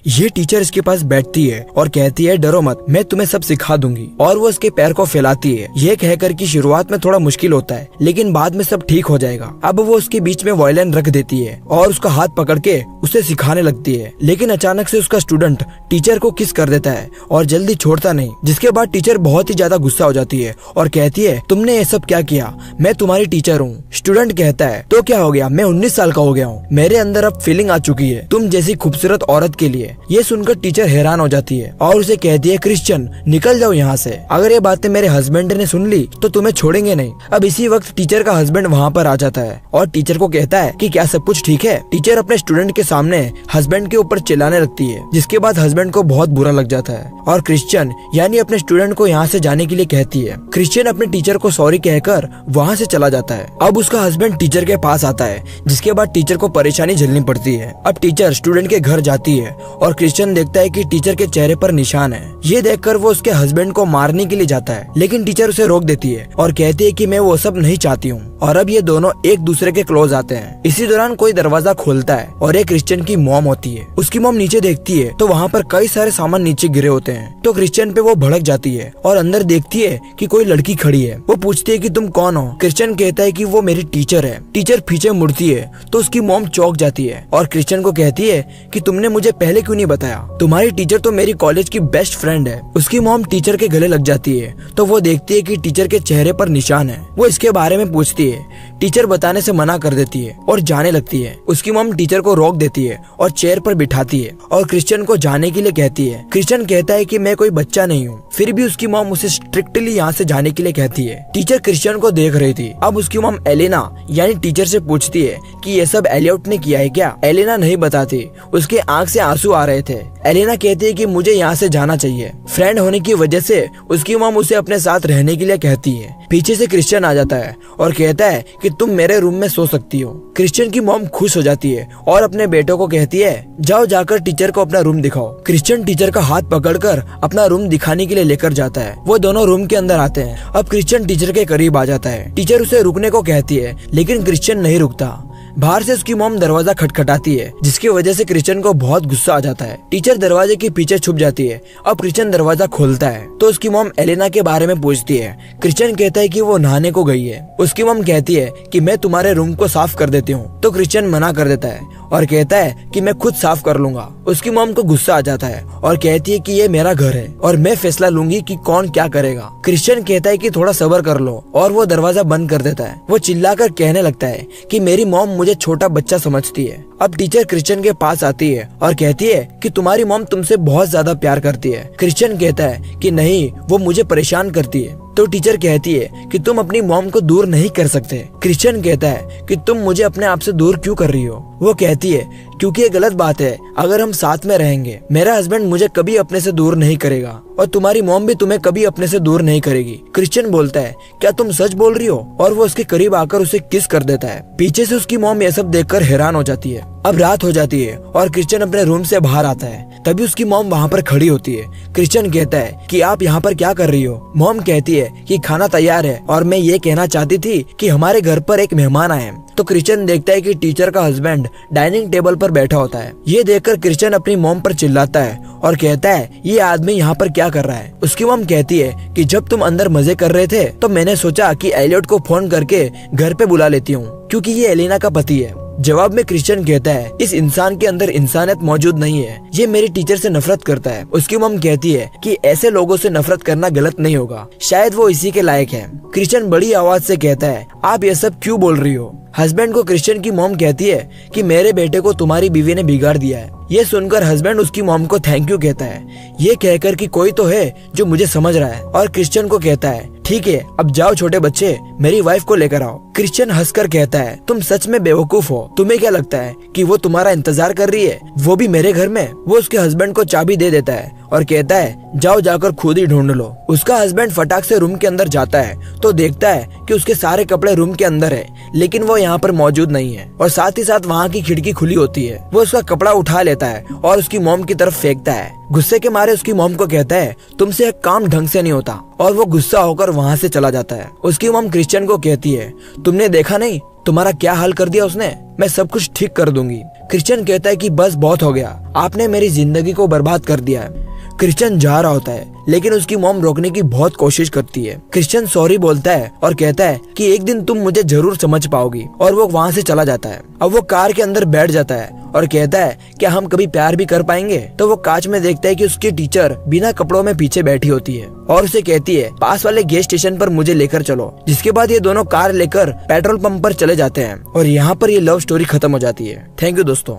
ये टीचर इसके पास बैठती है और कहती है डरो मत, मैं तुम्हें सब सिखा दूंगी। और वो उसके पैर को फैलाती है। ये कहकर कि शुरुआत में थोड़ा मुश्किल होता है लेकिन बाद में सब ठीक हो जाएगा। अब वो उसके बीच में वायलिन रख देती है और उसका हाथ पकड़ के उसे सिखाने लगती है। लेकिन अचानक से उसका स्टूडेंट टीचर को किस कर देता है और जल्दी छोड़ता नहीं, जिसके बाद टीचर बहुत ही ज्यादा गुस्सा हो जाती है और कहती है तुमने ये सब क्या किया, मैं तुम्हारी टीचर हूँ। स्टूडेंट कहता है तो क्या हो गया, मैं 19 साल का हो गया हूँ, मेरे अंदर अब फीलिंग आ चुकी है तुम जैसी खूबसूरत औरत के लिए। ये सुनकर टीचर हैरान हो जाती है और उसे कहती है क्रिश्चियन निकल जाओ यहाँ से, अगर ये बातें मेरे हस्बैंड ने सुन ली तो तुम्हें छोड़ेंगे नहीं। अब इसी वक्त टीचर का हस्बैंड वहाँ पर आ जाता है और टीचर को कहता है कि क्या सब कुछ ठीक है। टीचर अपने स्टूडेंट के सामने हस्बैंड के ऊपर चिल्लाने लगती है, जिसके बाद हस्बैंड को बहुत बुरा लग जाता है और क्रिश्चियन यानी अपने स्टूडेंट को यहाँ से जाने के लिए कहती है। क्रिश्चियन अपने टीचर को सॉरी कहकर वहाँ से चला जाता है। अब उसका हस्बैंड टीचर के पास आता है, जिसके बाद टीचर को परेशानी झेलनी पड़ती है। अब टीचर स्टूडेंट के घर जाती है और क्रिश्चियन देखता है कि टीचर के चेहरे पर निशान है। ये देखकर वो उसके हस्बैंड को मारने के लिए जाता है, लेकिन टीचर उसे रोक देती है और कहती है कि मैं वो सब नहीं चाहती हूँ। और अब ये दोनों एक दूसरे के क्लोज आते हैं। इसी दौरान कोई दरवाजा खोलता है और एक क्रिश्चियन की मॉम होती है। उसकी मॉम नीचे देखती है तो वहाँ पर कई सारे सामान नीचे गिरे होते हैं। तो क्रिश्चियन पे वो भड़क जाती है और अंदर देखती है कि कोई लड़की खड़ी है। वो पूछती है कि तुम कौन हो। क्रिश्चियन कहता है कि वो मेरी टीचर है। टीचर पीछे मुड़ती है तो उसकी मॉम चौंक जाती है और क्रिश्चियन को कहती है कि तुमने मुझे पहले क्यों नहीं बताया, तुम्हारी टीचर तो मेरी कॉलेज की बेस्ट फ्रेंड है। उसकी मॉम टीचर के गले लग जाती है तो वो देखती है कि टीचर के चेहरे पर निशान है। वो इसके बारे में पूछती है, टीचर बताने से मना कर देती है और जाने लगती है। उसकी मॉम टीचर को रोक देती है और चेयर पर बिठाती है और क्रिश्चियन को जाने के लिए कहती है। क्रिश्चियन कहता है कि मैं कोई बच्चा नहीं हूँ, फिर भी उसकी मॉम उसे स्ट्रिक्टली यहाँ से जाने के लिए कहती है। टीचर क्रिश्चियन को देख रही थी। अब उसकी मॉम एलेना यानी टीचर से पूछती है कि ये सब एलियट ने किया है क्या। एलेना नहीं बताती, उसके आंख से आंसू आ रहे थे। एलेना कहती है कि मुझे यहाँ से जाना चाहिए। फ्रेंड होने की वजह से उसकी मॉम उसे अपने साथ रहने के लिए कहती है। पीछे से क्रिश्चियन आ जाता है और कहता है कि तुम मेरे रूम में सो सकती हो। क्रिश्चियन की मॉम खुश हो जाती है और अपने बेटों को कहती है जाओ जाकर टीचर को अपना रूम दिखाओ। क्रिश्चियन टीचर का हाथ पकड़कर अपना रूम दिखाने के लिए लेकर जाता है। वो दोनों रूम के अंदर आते हैं। अब क्रिश्चियन टीचर के करीब आ जाता है। टीचर उसे रुकने को कहती है लेकिन क्रिश्चियन नहीं रुकता। बाहर से उसकी मॉम दरवाजा खटखटाती है, जिसकी वजह से क्रिश्चियन को बहुत गुस्सा आ जाता है। टीचर दरवाजे के पीछे छुप जाती है। अब क्रिश्चियन दरवाजा खोलता है तो उसकी मॉम एलेना के बारे में पूछती है। क्रिश्चियन कहता है कि वो नहाने को गई है। उसकी मॉम कहती है कि मैं तुम्हारे रूम को साफ कर देती हूँ, तो क्रिश्चियन मना कर देता है और कहता है कि मैं खुद साफ कर लूंगा। उसकी मॉम को गुस्सा आ जाता है और कहती है कि ये मेरा घर है और मैं फैसला लूंगी कि कौन क्या करेगा। क्रिश्चियन कहता है कि थोड़ा सब्र कर लो और वो दरवाजा बंद कर देता है। वो चिल्लाकर कहने लगता है कि मेरी मॉम मुझे छोटा बच्चा समझती है। अब टीचर क्रिश्चियन के पास आती है और कहती है कि तुम्हारी मॉम तुमसे बहुत ज्यादा प्यार करती है। क्रिश्चियन कहता है कि नहीं, वो मुझे परेशान करती है। तो टीचर कहती है कि तुम अपनी मॉम को दूर नहीं कर सकते। क्रिश्चियन कहता है कि तुम मुझे अपने आप से दूर क्यों कर रही हो। वो कहती है क्योंकि ये गलत बात है, अगर हम साथ में रहेंगे मेरा हस्बैंड मुझे कभी अपने से दूर नहीं करेगा और तुम्हारी मॉम भी तुम्हें कभी अपने से दूर नहीं करेगी। क्रिश्चियन बोलता है क्या तुम सच बोल रही हो, और वो उसके करीब आकर उसे किस कर देता है। पीछे से उसकी मॉम ये सब देखकर हैरान हो जाती है। अब रात हो जाती है और क्रिश्चियन अपने रूम से बाहर आता है। तभी उसकी मॉम वहाँ पर खड़ी होती है। क्रिश्चियन कहता है कि आप यहाँ पर क्या कर रही हो। मॉम कहती है कि खाना तैयार है और मैं ये कहना चाहती थी कि हमारे घर पर एक मेहमान आए। तो क्रिश्चियन देखता है कि टीचर का हस्बैंड डाइनिंग टेबल पर बैठा होता है। ये देखकर क्रिश्चियन अपनी मॉम पर चिल्लाता है और कहता है ये आदमी यहाँ पर क्या कर रहा है। उसकी मॉम कहती है कि जब तुम अंदर मजे कर रहे थे तो मैंने सोचा कि एलियट को फोन करके घर पे बुला लेती हूँ, क्योंकि ये एलेना का पति है। जवाब में क्रिश्चियन कहता है इस इंसान के अंदर इंसानियत मौजूद नहीं है, ये मेरी टीचर से नफरत करता है। उसकी मॉम कहती है कि ऐसे लोगों से नफरत करना गलत नहीं होगा, शायद वो इसी के लायक है। क्रिश्चियन बड़ी आवाज से कहता है आप ये सब क्यों बोल रही हो। हस्बैंड को क्रिश्चियन की मॉम कहती है कि मेरे बेटे को तुम्हारी बीवी ने बिगाड़ दिया है। ये सुनकर हस्बैंड उसकी मॉम को थैंक यू कहता है, ये कहकर कि कोई तो है जो मुझे समझ रहा है। और क्रिश्चियन को कहता है ठीक है, अब जाओ छोटे बच्चे, मेरी वाइफ को लेकर आओ। क्रिश्चियन हंसकर कहता है तुम सच में बेवकूफ हो, तुम्हें क्या लगता है कि वो तुम्हारा इंतजार कर रही है, वो भी मेरे घर में। वो उसके हस्बैंड को चाबी दे देता है और कहता है जाओ जाकर खुद ही ढूंढ लो। उसका हस्बैंड फटाक से रूम के अंदर जाता है तो देखता है कि उसके सारे कपड़े रूम के अंदर है, लेकिन वो यहाँ पर मौजूद नहीं है और साथ ही साथ वहाँ की खिड़की खुली होती है। वो उसका कपड़ा उठा लेता है और उसकी मॉम की तरफ फेंकता है। गुस्से के मारे उसकी मॉम को कहता है तुमसे एक काम ढंग से नहीं होता, और वो गुस्सा होकर वहाँ से चला जाता है। उसकी मॉम क्रिश्चियन को कहती है तुमने देखा नहीं तुम्हारा क्या हाल कर दिया उसने। मैं सब कुछ ठीक कर दूंगी। क्रिश्चियन कहता है कि बस बहुत हो गया, आपने मेरी जिंदगी को बर्बाद कर दिया है। क्रिश्चियन जा रहा होता है, लेकिन उसकी मॉम रोकने की बहुत कोशिश करती है। क्रिश्चियन सॉरी बोलता है और कहता है कि एक दिन तुम मुझे जरूर समझ पाओगी, और वो वहाँ से चला जाता है। अब वो कार के अंदर बैठ जाता है और कहता है क्या हम कभी प्यार भी कर पाएंगे। तो वो कांच में देखता है कि उसकी टीचर बिना कपड़ों में पीछे बैठी होती है और उसे कहती है पास वाले गैस स्टेशन पर मुझे लेकर चलो। जिसके बाद ये दोनों कार लेकर पेट्रोल पंप पर चले जाते हैं और यहाँ पर ये लव स्टोरी खत्म हो जाती है। थैंक यू दोस्तों।